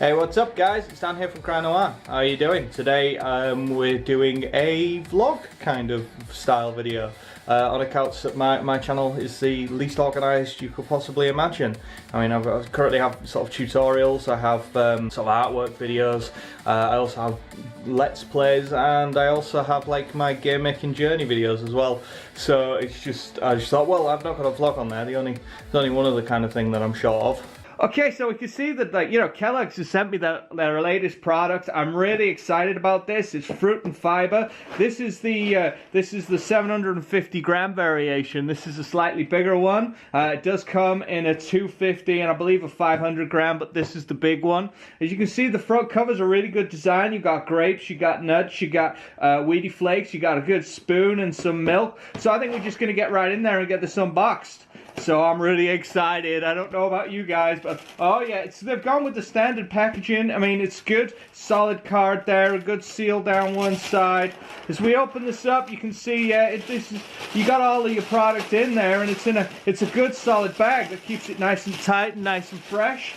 Hey, what's up guys? It's Dan here from Cry Noir. How are you doing? Today we're doing a vlog kind of style video on accounts that my channel is the least organised you could possibly imagine. I mean, I currently have sort of tutorials, I have sort of artwork videos, I also have let's plays, and I also have like my game making journey videos as well. So it's just, I just thought, well, I've not got a vlog on there. There's only one other kind of thing that I'm short of. Okay, so we can see that, like, you know, Kellogg's has sent me their latest product. I'm really excited about this. It's fruit and fiber. This is the 750 gram variation. This is a slightly bigger one. It does come in a 250 and I believe a 500 gram, but this is the big one. As you can see, the front cover's a really good design. You got grapes, you got nuts, you got Wheatie Flakes, you got a good spoon and some milk. So I think we're just gonna get right in there and get this unboxed. So I'm really excited. I don't know about you guys, but oh yeah, they've gone with the standard packaging. I mean, it's good, solid card there, a good seal down one side. As we open this up, you can see you got all of your product in there, and it's a good solid bag that keeps it nice and tight and nice and fresh.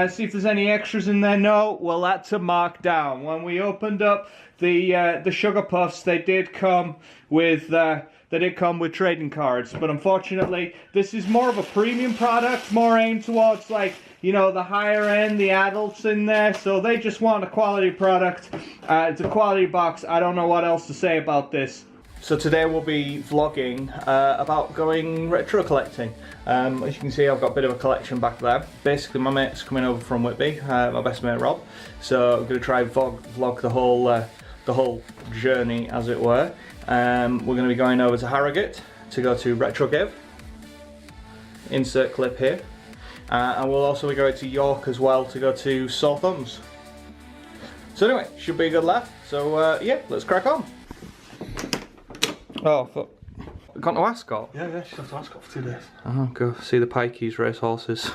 See if there's any extras in there. No, well, that's a markdown. When we opened up the Sugar Puffs, they did come with trading cards, but unfortunately this is more of a premium product, more aimed towards, like, you know, the higher end, the adults in there, so they just want a quality product. It's a quality box. I don't know what else to say about this. So today we'll be vlogging about going retro collecting. As you can see, I've got a bit of a collection back there. Basically, my mate's coming over from Whitby, my best mate Rob, so I'm going to try and vlog the whole journey, as it were. We're going to be going over to Harrogate to go to Retro Give. Insert clip here. And we'll also be going to York as well to go to Sore Thumbs. So anyway, should be a good laugh. So yeah, let's crack on. Oh, fuck. Gone to Ascot? Yeah, she's off to Ascot for 2 days. Oh, go see the Pikeys race horses.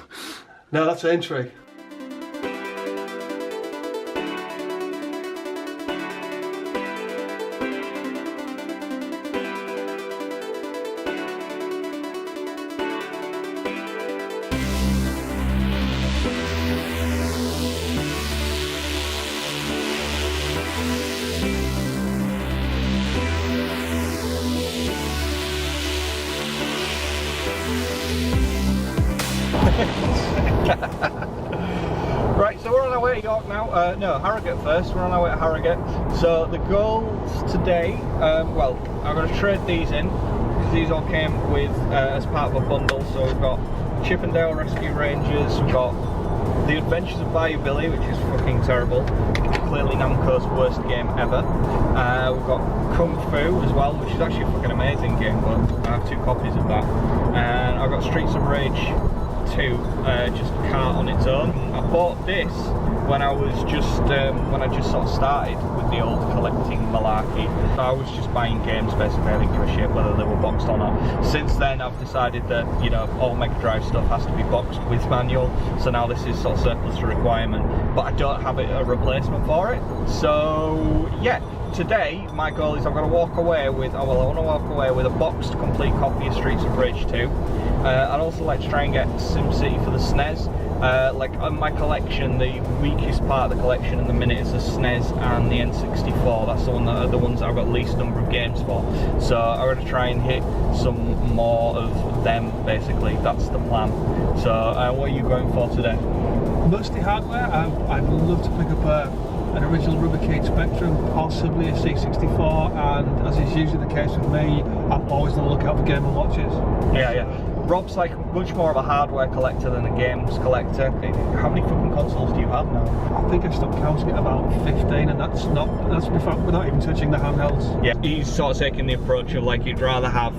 No, that's Aintree. Right, so we're on our way to York now. No, Harrogate first. We're on our way to Harrogate. So the goals today, well, I'm going to trade these in because these all came with as part of a bundle. So we've got Chippendale Rescue Rangers, we've got The Adventures of Bayou Billy, which is fucking terrible, clearly Namco's worst game ever. We've got Kung Fu as well, which is actually a fucking amazing game, but I have 2 copies of that. And I've got Streets of Rage 2, just a cart on its own. I bought this when I was just when I just sort of started with the old collecting malarkey. I was just buying games basically. I didn't give a shit whether they were boxed or not. Since then I've decided that, you know, all Mega Drive stuff has to be boxed with manual, so now this is sort of surplus to requirement, but I don't have a replacement for it. So yeah, today my goal is I'm going to walk away with, I want to walk away with a boxed complete copy of Streets of Rage 2. I'd also like to try and get SimCity for the SNES. Like on my collection, the weakest part of the collection in the minute is the SNES and the N64. That's the ones that I've got least number of games for. So I'm going to try and hit some more of them, basically. That's the plan. So what are you going for today? Mostly hardware. I'd love to pick up an original Rubricate Spectrum, possibly a C64, and as is usually the case with me, I'm always on the lookout for Game & Watches. Yeah. Rob's like much more of a hardware collector than a games collector. How many fucking consoles do you have now? I think I stopped counting at about 15, and that's without even touching the handhelds. Yeah, he's sort of taking the approach of, like, he'd rather have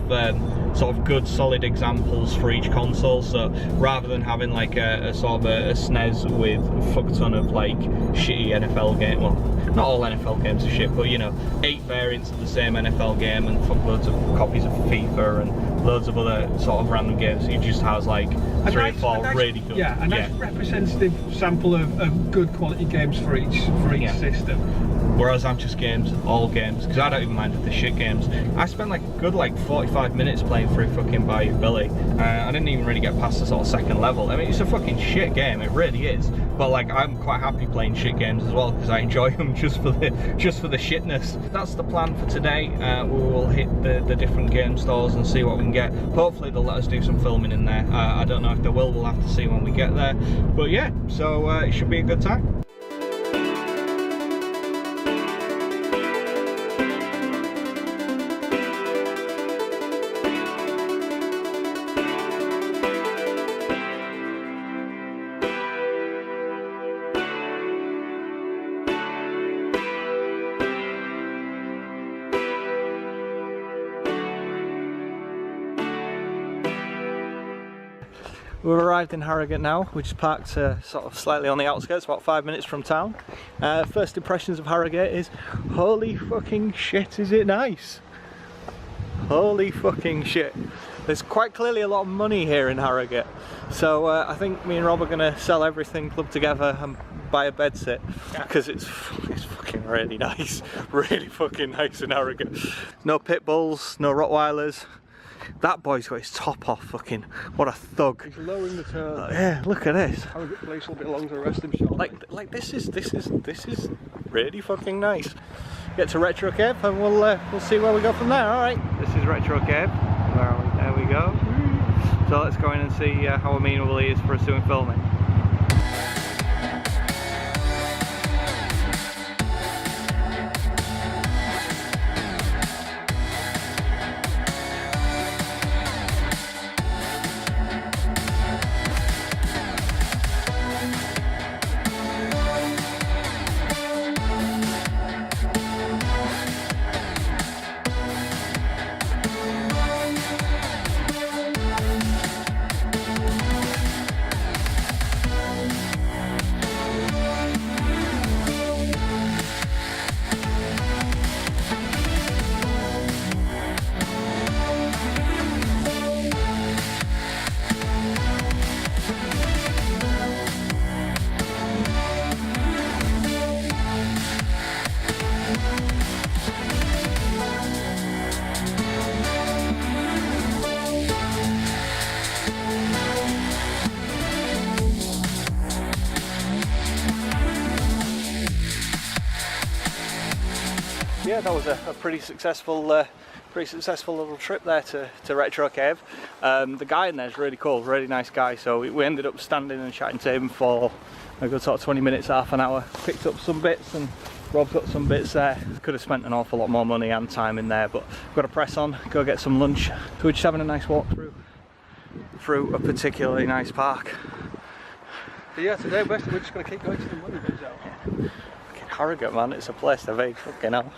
sort of good solid examples for each console, so rather than having like a sort of a SNES with a fuck ton of like shitty NFL game, well, not all NFL games are shit, but you know, 8 variants of the same NFL game and fuckloads of copies of FIFA and loads of other sort of random games. It just has like three or four really good. Yeah, a nice representative sample of good quality games for each system. Whereas I'm just all games, because I don't even mind if they're shit games. I spent like a good 45 minutes playing through fucking Bayou Billy. I didn't even really get past the sort of second level. I mean, it's a fucking shit game, it really is. But like, I'm quite happy playing shit games as well, because I enjoy them just for the shitness. That's the plan for today. We will hit the different game stores and see what we can get. Hopefully they'll let us do some filming in there. I don't know if they will, we'll have to see when we get there. But yeah, so it should be a good time. We've arrived in Harrogate now. We just parked sort of slightly on the outskirts, about 5 minutes from town. First impressions of Harrogate is, holy fucking shit, is it nice? Holy fucking shit. There's quite clearly a lot of money here in Harrogate. So I think me and Rob are going to sell everything, club together and buy a bed sit, because it's fucking really nice. Really fucking nice in Harrogate. No pit bulls, no Rottweilers. That boy's got his top off, fucking, what a thug. He's lowering the turn. Yeah, look at this. Harrogate Police will be along to arrest him shortly. Like this is really fucking nice. Get to Retro Cave and we'll see where we go from there. All right. This is Retro Cave. There we go. So let's go in and see how amenable he is for us doing filming. Yeah, that was a pretty successful little trip there to Retro Cave. The guy in there is really cool, really nice guy. So we ended up standing and chatting to him for a good sort of 20 minutes, half an hour. Picked up some bits and Rob got some bits there. Could have spent an awful lot more money and time in there, but got to press on, go get some lunch. So we're just having a nice walk through a particularly nice park. But yeah, today we're just going to keep going to the money bits out. Fucking Harrogate, man, it's a place to be, fucking hell.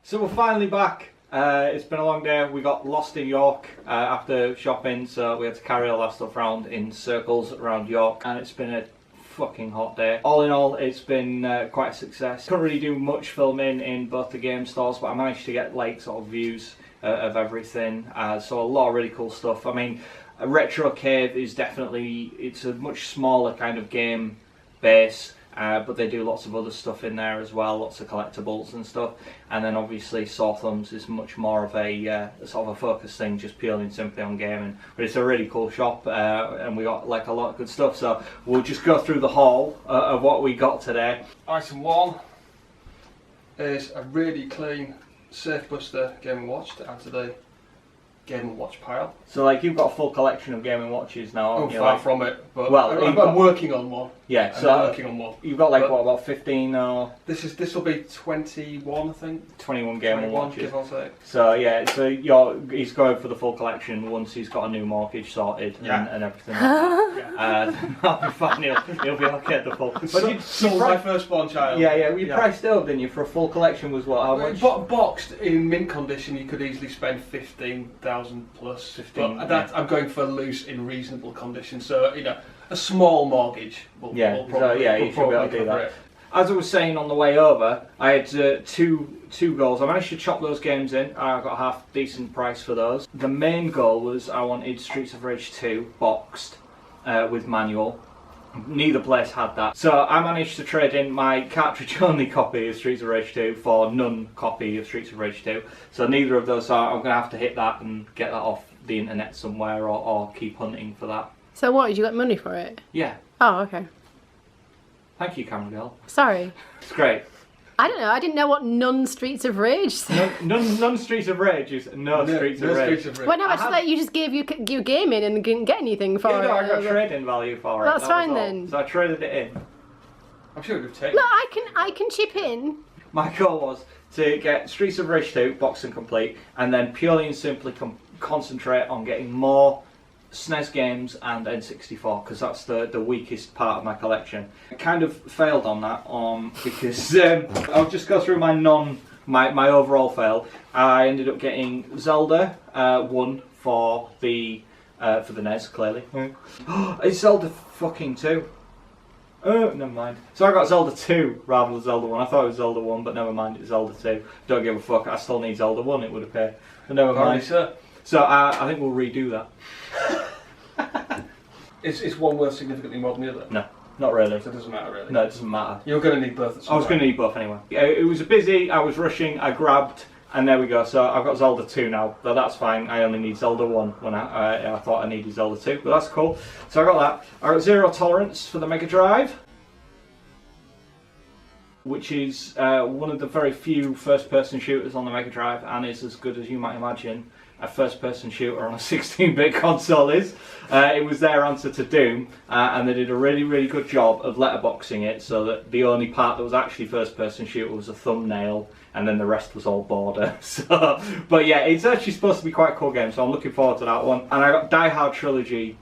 So we're finally back. It's been a long day. We got lost in York after shopping, so we had to carry all our stuff around in circles around York, and it's been a fucking hot day. All in all, it's been quite a success. Couldn't really do much filming in both the game stores, but I managed to get like sort of views of everything. So a lot of really cool stuff. I mean, a Retro Cave is definitely, it's a much smaller kind of game base. But they do lots of other stuff in there as well, lots of collectibles and stuff. And then obviously Sawthumbs is much more of a sort of a focus thing, just purely and simply on gaming. But it's a really cool shop, and we got like a lot of good stuff. So we'll just go through the haul of what we got today. Item 1 is a really clean Safe Buster Game & Watch to add to the Game & Watch pile. So like you've got a full collection of Game & Watches now, haven't you? Far like, from it, but well, I'm working on one. Yeah, so I'm working on one. You've got like But what, about 15 or this will be 21, I think. 21 Game & Watches. Give or take. So yeah, so he's going for the full collection once he's got a new mortgage sorted and everything like that. That'll be fine, he'll be okay at the full. But you sold my firstborn child. Yeah, you priced it up, didn't you? For a full collection was what, how much? Boxed in mint condition, you could easily spend 15,000 plus. 15, but that, I'm going for loose in reasonable condition, so you know, a small mortgage will you probably should be able to do that. As I was saying on the way over, I had two goals. I managed to chop those games in. I got a half decent price for those. The main goal was I wanted Streets of Rage 2 boxed with manual. Neither place had that. So I managed to trade in my cartridge only copy of Streets of Rage 2 for none copy of Streets of Rage 2. So neither of those are, I'm going to have to hit that and get that off the internet somewhere or keep hunting for that. So what, did you get money for it? Yeah. Oh, okay. Thank you, camera girl. Sorry. It's great. I don't know, I didn't know what non-Streets of Rage said. None Streets of Rage is no Streets of Rage. Well, no, I just like you just gave your game in and didn't get anything for it. No, I got trading value for it. That's fine then. So I traded it in. I'm sure it would have taken. No, I can chip in. My goal was to get Streets of Rage 2 boxed and complete, and then purely and simply concentrate on getting more SNES games and N64, because that's the weakest part of my collection. I kind of failed on that because I'll just go through my overall fail. I ended up getting Zelda 1 for the NES, clearly. It's Zelda fucking 2. Oh, never mind. So I got Zelda 2 rather than Zelda 1. I thought it was Zelda 1, but never mind, it's Zelda 2. Don't give a fuck, I still need Zelda 1, it would appear. But never mind. Sir. So I think we'll redo that. Is one worth significantly more than the other? No, not really. So it doesn't matter really? No, it doesn't matter. You're going to need both at some I was going to need both anyway. It was busy, I was rushing, I grabbed, and there we go. So I've got Zelda 2 now, but that's fine. I only need Zelda 1 when I thought I needed Zelda 2, but that's cool. So I got that. I got Zero Tolerance for the Mega Drive, which is one of the very few first-person shooters on the Mega Drive, and is as good as you might imagine a first-person shooter on a 16-bit console is. It was their answer to Doom, and they did a really, really good job of letterboxing it so that the only part that was actually first-person shooter was a thumbnail, and then the rest was all border. So, but yeah, it's actually supposed to be quite a cool game, so I'm looking forward to that one. And I got Die Hard Trilogy.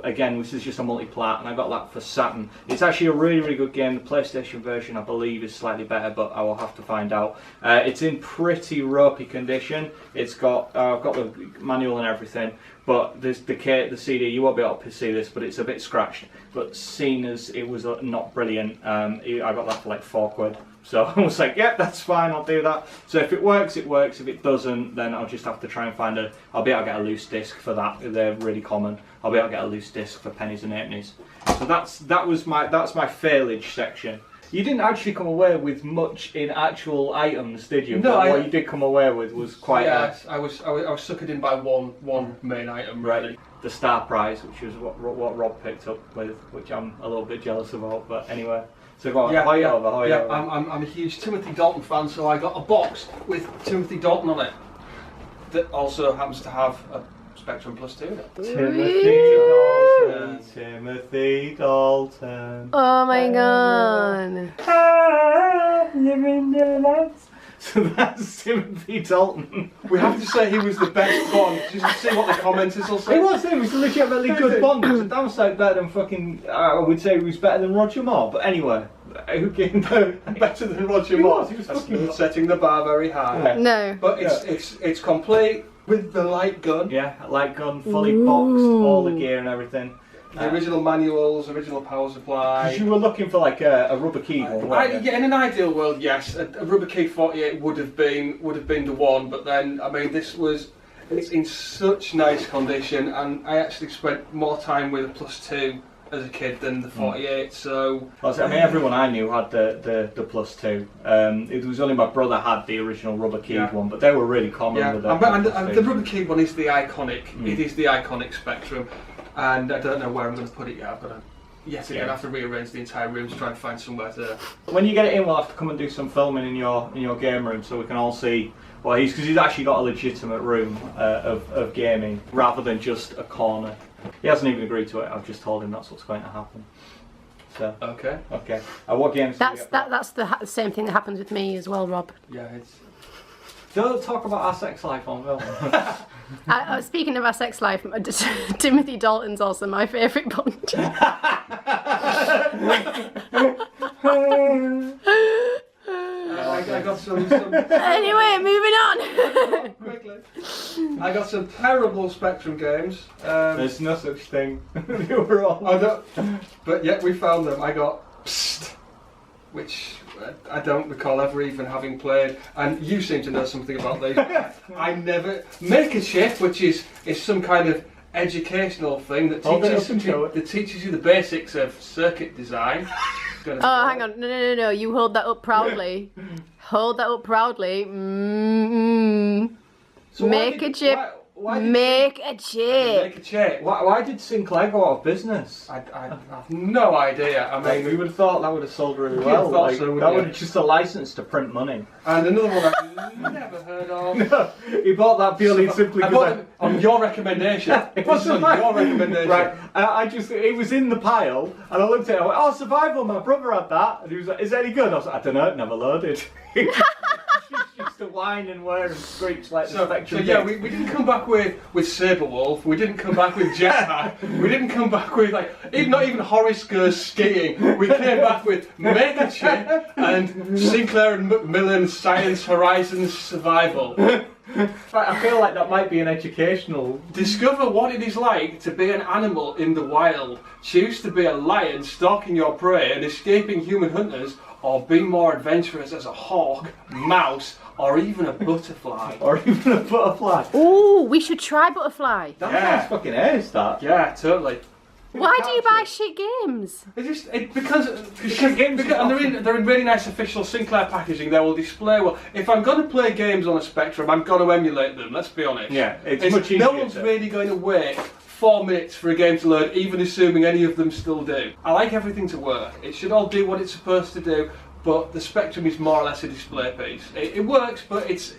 Again, this is just a multi-plat, and I got that for Saturn. It's actually a really, really good game. The PlayStation version, I believe, is slightly better, but I will have to find out. It's in pretty ropey condition. It's got I've got the manual and everything, but there's the CD. You won't be able to see this, but it's a bit scratched. But seeing as it was not brilliant, I got that for like £4. So I was like, yep, that's fine, I'll do that. So if it works, it works. If it doesn't, then I'll just have to try and find I'll be able to get a loose disc for that. They're really common. I'll be able to get a loose disc for pennies and halfpennies. So that's my failage section. You didn't actually come away with much in actual items, did you? No, what you did come away with was quite. Yes, I was suckered in by one main item. Really. Right. The Star Prize, which was what Rob picked up with, which I'm a little bit jealous about. But anyway. So go on, over. I'm a huge Timothy Dalton fan, so I got a box with Timothy Dalton on it. That also happens to have a Spectrum Plus 2 in it. Timothy Dalton. Oh my god. Living the lights. So that's Timothy Dalton. We have to say he was the best Bond. Just see what the commenters will say. He was a legitimately good Bond. It was a damn sight better than fucking. I would say he was better than Roger Moore. But anyway, Who came better than Roger He Moore. was That's fucking- setting the bar very high. No. But it's complete with the light gun. Yeah, light gun, fully boxed, all the gear and everything. The original manuals, original power supply. You were looking for like a rubber key one, weren't you? Yeah, in an ideal world, yes, a rubber key 48 would have been the one. But then, I mean, it's in such nice condition, and I actually spent more time with a +2 as a kid than the 48. So I mean, everyone I knew had the +2. It was only my brother had the original rubber keyed one, but they were really common with that. And the rubber keyed one is the iconic. It is the iconic Spectrum. And I don't know where I'm going to put it yet. I've got to have to rearrange the entire room to try and find somewhere to. When you get it in, we'll have to come and do some filming in your game room so we can all see what because he's actually got a legitimate room of gaming rather than just a corner. He hasn't even agreed to it. I've just told him that's what's going to happen. So okay. What games? That's the same thing that happens with me as well, Rob. Yeah, it's. Don't talk about our sex life on film. Speaking of our sex life, Timothy Dalton's also my favourite Bond. I got some. Anyway, moving on. Quickly. I got some terrible Spectrum games. There's no such thing. They were wrong. But yet we found them. I got Psst, which I don't recall ever even having played, and you seem to know something about these. I never make a chip, which is some kind of educational thing that teaches you the basics of circuit design. Oh, hang on, no, you hold that up proudly. Hold that up proudly. So make a chip. Make a chip. Why did Sinclair go out of business? I have no idea. I mean, we would have thought that would have sold really well. Like, so, that would have just a license to print money. And another one I've never heard of. No, he bought that purely simply because on your recommendation. It wasn't on your recommendation. Right. It was in the pile, and I looked at it. I went, "Oh, Survival! My brother had that." And he was like, "Is it any good?" I was like, "I don't know. It never loaded." Just to whine and whir and screech like the Spectrum. So yeah, we didn't come back with Saberwolf. We didn't come back with Jetpack. We didn't come back with not even Horace Goes Skiing. We came back with Mega Chip and Sinclair and Macmillan Science Horizons Survival. I feel like that might be an educational. Discover what it is like to be an animal in the wild. Choose to be a lion stalking your prey and escaping human hunters, or be more adventurous as a hawk, mouse, or even a butterfly. Ooh, we should try butterfly. That's fucking ace, that. Yeah, totally. Why do you buy shit games? Because they're in really nice official Sinclair packaging. They will display well. If I'm going to play games on a Spectrum, I'm going to emulate them. Let's be honest. Yeah, it's much easier. No one's really going to wait 4 minutes for a game to load, even assuming any of them still do. I like everything to work. It should all do what it's supposed to do. But the Spectrum is more or less a display piece. It works, but it's,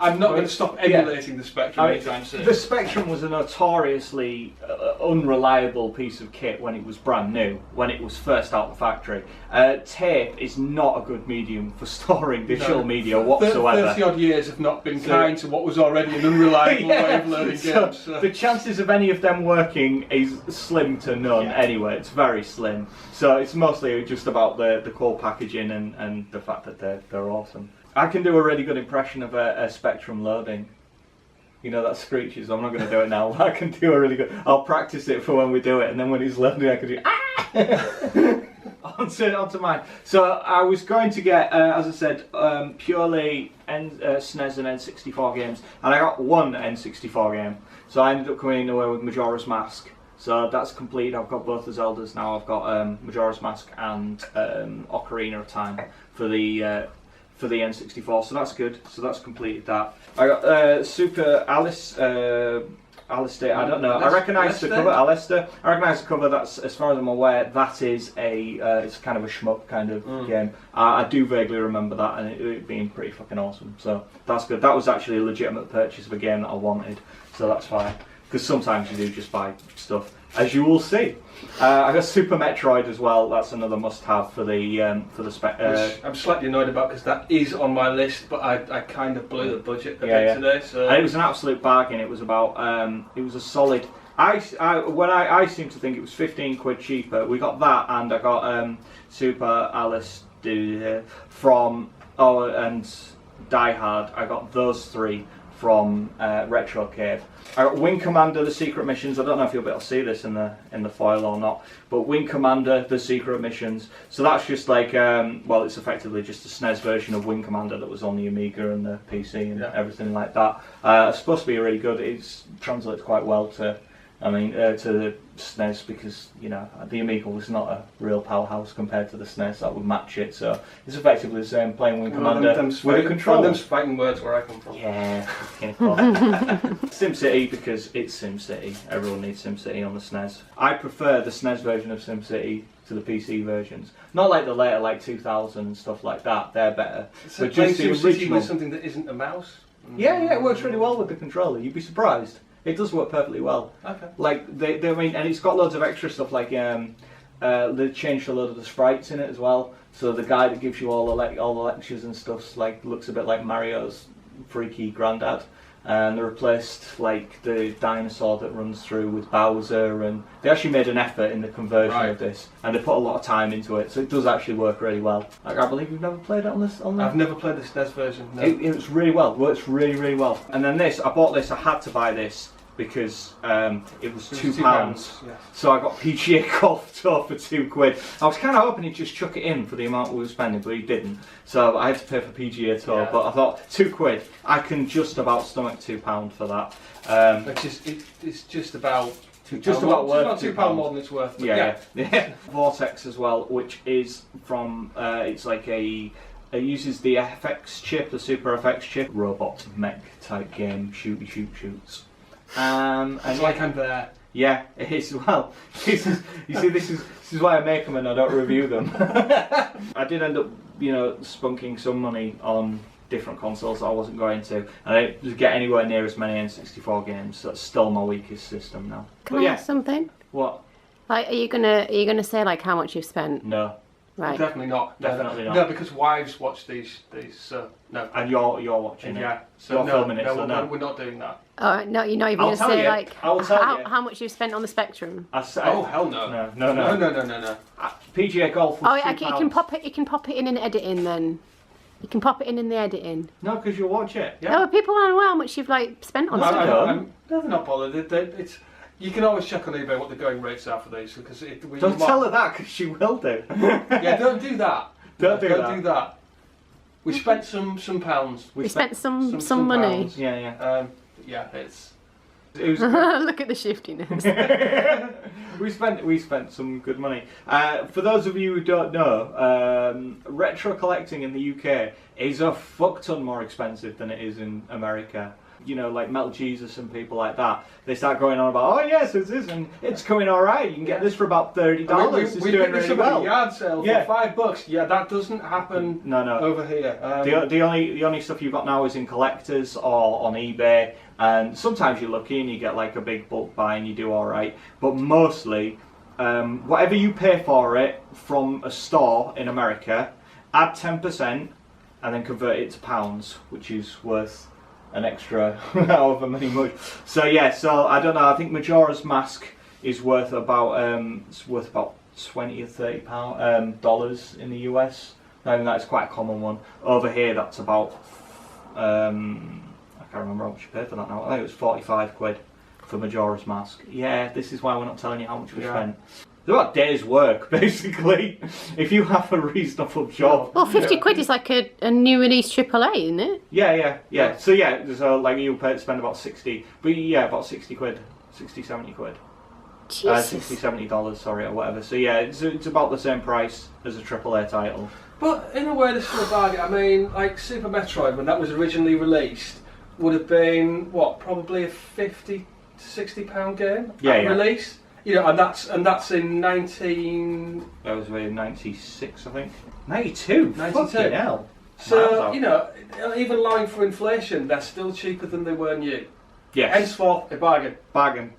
I'm not going to stop emulating the Spectrum anytime soon. The Spectrum was a notoriously unreliable piece of kit when it was brand new, when it was first out the factory. Tape is not a good medium for storing digital media whatsoever. 30 odd years have not been kind to what was already an unreliable way of loading games. So. The chances of any of them working is slim to none anyway, it's very slim. So it's mostly just about the core packaging and the fact that they're awesome. I can do a really good impression of a Spectrum loading. You know that screeches. I'm not going to do it now. I can do a really good. I'll practice it for when we do it, and then when he's loading, I can do onto mine. So I was going to get, as I said, purely SNES and N64 games, and I got one N64 game. So I ended up coming away with Majora's Mask. So that's complete. I've got both the Zeldas now. I've got Majora's Mask and Ocarina of Time for the N64. So that's good. So that's completed that. I got Super Alistair. I don't know. I recognise the cover. Alistair. I recognise the cover. That's, as far as I'm aware, that is it's kind of a shmup kind of game. I do vaguely remember that, and it being pretty fucking awesome. So that's good. That was actually a legitimate purchase of a game that I wanted. So that's fine. Because sometimes you do just buy stuff, as you will see. I got Super Metroid as well. That's another must-have for the spec. Which I'm slightly annoyed about because that is on my list, but I kind of blew the budget a bit today. So and it was an absolute bargain. It was about it was a solid I seem to think it was 15 quid cheaper. We got that, and I got Super Alice from and Die Hard. I got those 3 from Retro Cave. I got Wing Commander: The Secret Missions. I don't know if you'll be able to see this in the foil or not, but Wing Commander: The Secret Missions. So that's just like well, it's effectively just a SNES version of Wing Commander that was on the Amiga and the PC and everything like that. It's supposed to be really good. It translates quite well to, to the SNES, because you know the Amiga was not a real powerhouse compared to the SNES that would match it. So it's effectively the same playing Wing Commander with a controller. Them's fighting words where I come from. Yeah. SimCity, because it's SimCity. Everyone needs SimCity on the SNES. I prefer the SNES version of SimCity to the PC versions. Not like the later, like 2000 and stuff like that. They're better. So but just the original. with something that isn't a mouse. Yeah, it works really well with the controller. You'd be surprised. It does work perfectly well. Okay. Like they I mean, and it's got loads of extra stuff. Like they changed a lot of the sprites in it as well. So the guy that gives you all the lectures and stuff looks a bit like Mario's freaky granddad. And they replaced like the dinosaur that runs through with Bowser, and they actually made an effort in the conversion of this, and they put a lot of time into it. So it does actually work really well. Like, I believe you've never played it on this. I've never played the SNES version. No. It's really well. Works really well. And then this, I bought this. I had to buy this because it was £2. Yes. So I got PGA Golf Tour for £2. I was kind of hoping he'd just chuck it in for the amount we were spending, but he didn't. So I had to pay for PGA Tour. But I thought £2, I can just about stomach £2 for that. It's just about worth £2 more than it's worth. Yeah. Vortex as well, which is from it's like it uses the FX chip, the Super FX chip, robot mech type game, shoots. It's like I'm there. Yeah, it is. Well, you see, this is why I make them and I don't review them. I did end up, spunking some money on different consoles that I wasn't going to, and I didn't get anywhere near as many N64 games. So that's still my weakest system now. Can I ask something? What? Like, are you gonna say like how much you've spent? No. Right. Definitely not. Definitely not. No, because wives watch these. No. And you're watching it. Yeah. So filming it. So no, we're not doing that. No, you're not even going to say like how much you've spent on the Spectrum. Oh hell no. No. PGA Golf. Oh, you can pop it in editing then. You can pop it in the editing. No, because you'll watch it. Yeah. No, people aren't aware how much you've spent on stuff. I'm never not bothered. You can always check on eBay what the going rates are for these, because don't tell her that, because she will do. Yeah, don't do that. Don't do that. We spent some pounds. We spent some money. Pounds. Yeah. It was Look at the shiftiness. we spent some good money. For those of you who don't know, retro collecting in the UK is a fuck ton more expensive than it is in America. Like Metal Jesus and people like that, they start going on about, oh yes, it's this, and it's coming alright, you can get this for about $30. It's doing really well. A yard sale for $5. Yeah, that doesn't happen over here. The only stuff you've got now is in collectors or on eBay, and sometimes you're lucky and you get like a big bulk buy and you do alright, but mostly whatever you pay for it from a store in America, add 10% and then convert it to pounds, which is worth an extra however many much. So I don't know. I think Majora's Mask is worth about $20 or $30 in the US. I think that's quite a common one. Over here, that's about I can't remember how much you paid for that now. I think it was 45 quid for Majora's Mask. Yeah, this is why we're not telling you how much we spent. It's about a day's work, basically, if you have a reasonable job. Well, 50 quid is like a new release AAA, isn't it? Yeah. So like you spend about 60, but about 60 quid, 60, 70 quid. Jesus. $60, $70, sorry, or whatever. So yeah, it's about the same price as a AAA title. But in a way, this is a bargain. I mean, like Super Metroid, when that was originally released, would have been, probably a £50 to £60 game at release? And that's in 19... That was in 96, I think. 92? 92. Fucking hell. So, even allowing for inflation, they're still cheaper than they were new. Yes. Henceforth, a bargain. Bargain.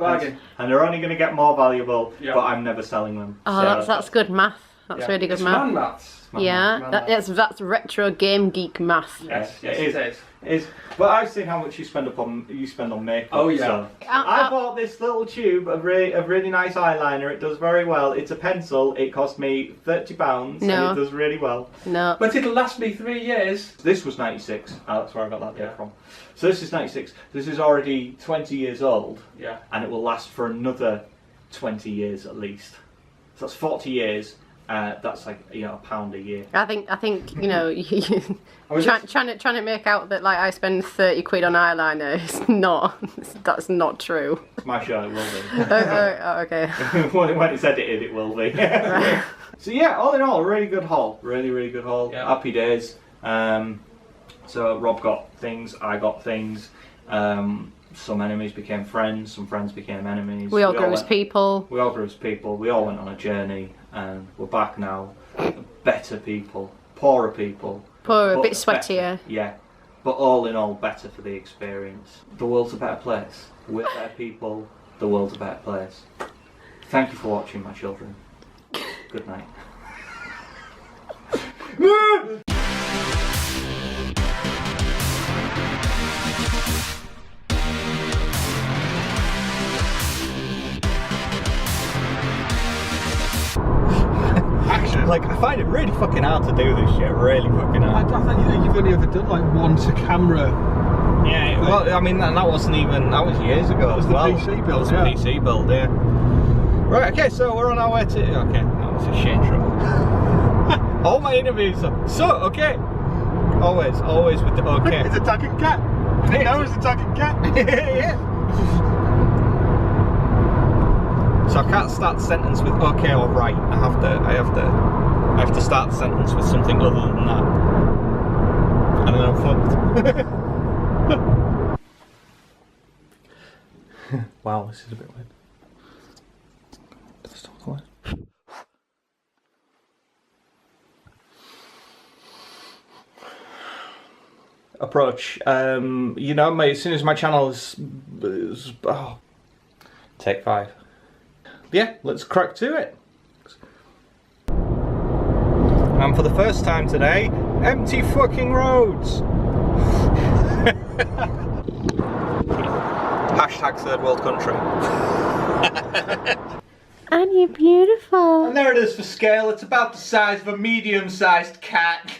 And they're only going to get more valuable, but I'm never selling them. Oh, that's good math. That's really good math. Man maths. That's retro game geek math. Yes, it is. But I've seen how much you spend on makeup. Oh, yeah. So. I bought this little tube of really nice eyeliner. It does very well. It's a pencil. It cost me £30. No. And it does really well. No. But it'll last me 3 years. This was 96. That's where I got that bit from. So this is 96. This is already 20 years old. Yeah. And it will last for another 20 years at least. So that's 40 years. That's like, you know, £1 a year. I think you know, trying to make out that like I spend 30 quid on eyeliner is not. That's not true. It's my show. It will be. Okay. When it's edited, it will be. So yeah, all in all, a really good haul. Really good haul. Yeah. Happy days. So Rob got things. I got things. Some enemies became friends. Some friends became enemies. We all grew as people. We all grew as people. We all went on a journey, and we're back now. Better people, poorer people. Poorer, a but bit sweatier. Better, yeah, but all in all, better for the experience. The world's a better place. We're better people. The world's a better place. Thank you for watching, my children. Good night. Like, I find it really fucking hard to do this shit, really fucking hard. I think you've only ever done like one to camera. Yeah, well, I mean, that wasn't even, that was years ago. That was the PC build, That was the PC build, yeah. Right, okay, so we're on our way to, okay, that was a shit intro. All my interviews are, so, okay. Always with the okay. It's a talking cat. No, it's a talking cat. Yeah. So I can't start the sentence with okay or right. I have to start the sentence with something other than that. And then I'm fucked. Wow, this is a bit weird. Let's talk away. Approach. You know, as soon as my channel is take 5. Yeah, let's crack to it. And for the first time today, empty fucking roads. Hashtag third world country. And you're beautiful. And there it is for scale. It's about the size of a medium-sized cat.